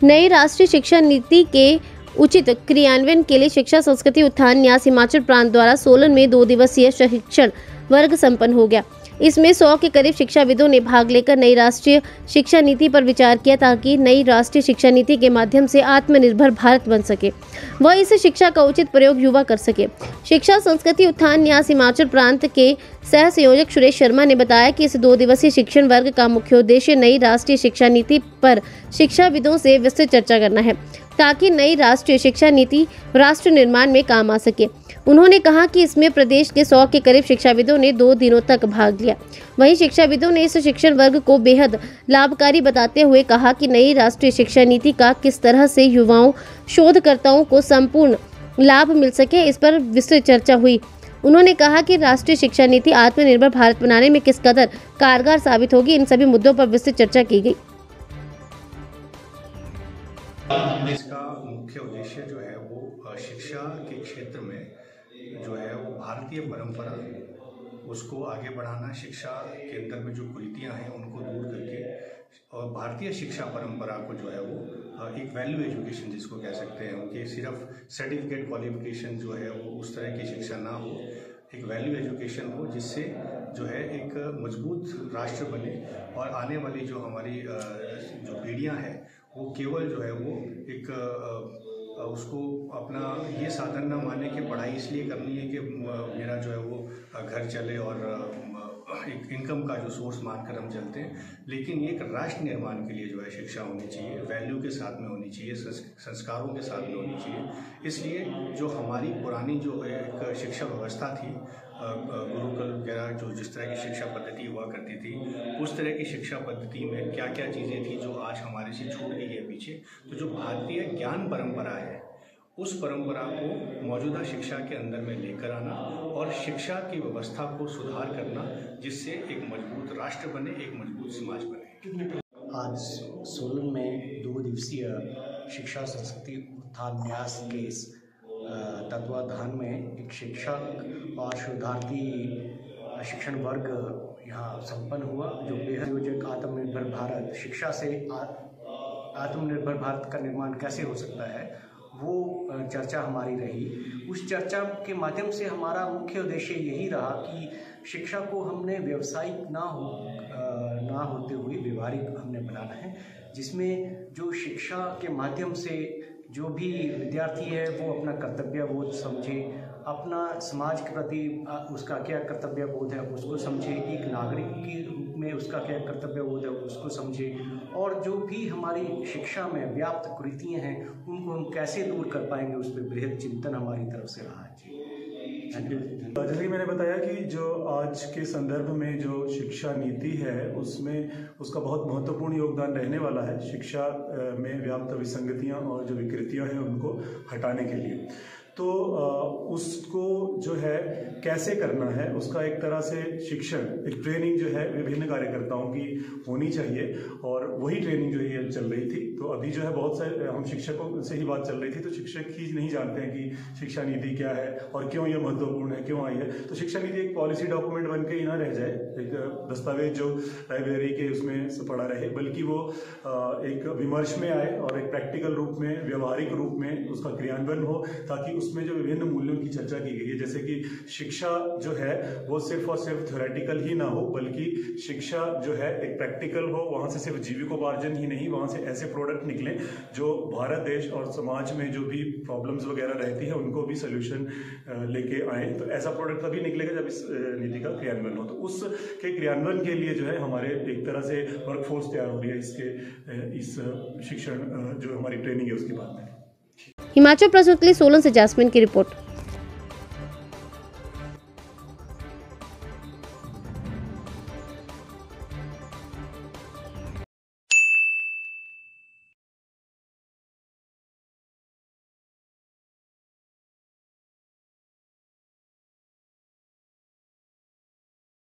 नई राष्ट्रीय शिक्षा नीति के उचित क्रियान्वयन के लिए शिक्षा संस्कृति उत्थान न्यास हिमाचल प्रांत द्वारा सोलन में 2 दिवसीय शिक्षण वर्ग संपन्न हो गया। इसमें 100 के करीब शिक्षाविदों ने भाग लेकर नई राष्ट्रीय शिक्षा नीति पर विचार किया ताकि नई राष्ट्रीय शिक्षा नीति के माध्यम से आत्मनिर्भर भारत बन सके व इस शिक्षा का उचित प्रयोग युवा कर सके। शिक्षा संस्कृति उत्थान न्यास हिमाचल प्रांत के सह संयोजक सुरेश शर्मा ने बताया कि इस 2 दिवसीय शिक्षण वर्ग का मुख्य उद्देश्य नई राष्ट्रीय शिक्षा नीति पर शिक्षाविदों से विस्तृत चर्चा करना है ताकि नई राष्ट्रीय शिक्षा नीति राष्ट्र निर्माण में काम आ सके। उन्होंने कहा कि इसमें प्रदेश के 100 के करीब शिक्षाविदों ने 2 दिनों तक भाग लिया। वहीं शिक्षाविदों ने इस शिक्षण वर्ग को बेहद लाभकारी बताते हुए कहा कि नई राष्ट्रीय शिक्षा नीति का किस तरह से युवाओं शोधकर्ताओं को संपूर्ण लाभ मिल सके, इस पर विस्तृत चर्चा हुई। उन्होंने कहा कि राष्ट्रीय शिक्षा नीति आत्मनिर्भर भारत बनाने में किस कदर कारगर साबित होगी, इन सभी मुद्दों पर विस्तृत चर्चा की गई। इसका मुख्य उद्देश्य जो है वो शिक्षा के क्षेत्र में जो है वो भारतीय परंपरा उसको आगे बढ़ाना, शिक्षा के अंदर में जो कुरीतियाँ हैं उनको दूर करके और भारतीय शिक्षा परंपरा को जो है वो एक वैल्यू एजुकेशन जिसको कह सकते हैं कि सिर्फ सर्टिफिकेट क्वालिफिकेशन जो है वो उस तरह की शिक्षा ना हो, एक वैल्यू एजुकेशन हो जिससे जो है एक मजबूत राष्ट्र बने और आने वाली जो हमारी जो पीढ़ियाँ हैं वो केवल जो है वो एक उसको अपना ये साधन ना माने कि पढ़ाई इसलिए करनी है कि मेरा जो है वो घर चले और एक इनकम का जो सोर्स मानकर हम चलते हैं, लेकिन ये एक राष्ट्र निर्माण के लिए जो है शिक्षा होनी चाहिए, वैल्यू के साथ में होनी चाहिए, संस्कारों के साथ में होनी चाहिए। इसलिए जो हमारी पुरानी जो एक शिक्षा व्यवस्था थी, गुरुकुल वगैरह जो जिस तरह की शिक्षा पद्धति हुआ करती थी, उस तरह की शिक्षा पद्धति में क्या क्या चीज़ें थी जो आज हमारे से छूट गई है पीछे। तो जो भारतीय ज्ञान परंपरा है उस परंपरा को मौजूदा शिक्षा के अंदर में लेकर आना और शिक्षा की व्यवस्था को सुधार करना जिससे एक मजबूत राष्ट्र बने, एक मजबूत समाज बने। आज सोलन में 2 दिवसीय शिक्षा संस्कृति उत्थान न्यास के तत्वाधान में एक शिक्षक और शोधार्थी शिक्षण वर्ग यहाँ संपन्न हुआ, जो बेहद योजक आत्मनिर्भर भारत शिक्षा से आत्मनिर्भर भारत का निर्माण कैसे हो सकता है वो चर्चा हमारी रही। उस चर्चा के माध्यम से हमारा मुख्य उद्देश्य यही रहा कि शिक्षा को हमने व्यावसायिक ना होते हुए व्यवहारिक हमने बनाना है, जिसमें जो शिक्षा के माध्यम से जो भी विद्यार्थी है वो अपना कर्तव्य बोध समझे, अपना समाज के प्रति उसका क्या कर्तव्य बोध है उसको समझे, एक नागरिक के रूप में उसका क्या कर्तव्य बोध है उसको समझे, और जो भी हमारी शिक्षा में व्याप्त कुरीतियाँ हैं उनको हम कैसे दूर कर पाएंगे उस पर बृहद चिंतन हमारी तरफ से रहा है। जैसे कि मैंने बताया कि जो आज के संदर्भ में जो शिक्षा नीति है उसमें उसका बहुत महत्वपूर्ण योगदान रहने वाला है शिक्षा में व्याप्त विसंगतियां और जो विकृतियां हैं उनको हटाने के लिए। तो उसको जो है कैसे करना है उसका एक तरह से शिक्षण, एक ट्रेनिंग जो है विभिन्न कार्यकर्ताओं की होनी चाहिए और वही ट्रेनिंग जो है चल रही थी। तो अभी जो है बहुत सारे हम शिक्षकों से ही बात चल रही थी, तो शिक्षक ही नहीं जानते हैं कि शिक्षा नीति क्या है और क्यों ये महत्वपूर्ण है, क्यों आई है। तो शिक्षा नीति एक पॉलिसी डॉक्यूमेंट बन के ही ना रह जाए, एक दस्तावेज जो लाइब्रेरी के उसमें पड़ा रहे, बल्कि वो एक विमर्श में आए और एक प्रैक्टिकल रूप में, व्यवहारिक रूप में उसका क्रियान्वयन हो, ताकि उसमें जो विभिन्न मूल्यों की चर्चा की गई है, जैसे कि शिक्षा जो है वो सिर्फ और सिर्फ थ्योरेटिकल ही ना हो, बल्कि शिक्षा जो है एक प्रैक्टिकल हो, वहाँ से सिर्फ जीविकोपार्जन ही नहीं, वहाँ से ऐसे प्रोडक्ट निकले जो भारत देश और समाज में जो भी प्रॉब्लम्स वगैरह रहती है उनको भी सोल्यूशन लेके आए। तो ऐसा प्रोडक्ट तभी निकलेगा जब इस नीति का क्रियान्वयन हो। तो उसके क्रियान्वयन के लिए जो है हमारे एक तरह से वर्कफोर्स तैयार हो रही है इस शिक्षण जो हमारी ट्रेनिंग है उसके बाद में। हिमाचल प्रश्न के लिए सोलन से जैस्मिन की रिपोर्ट।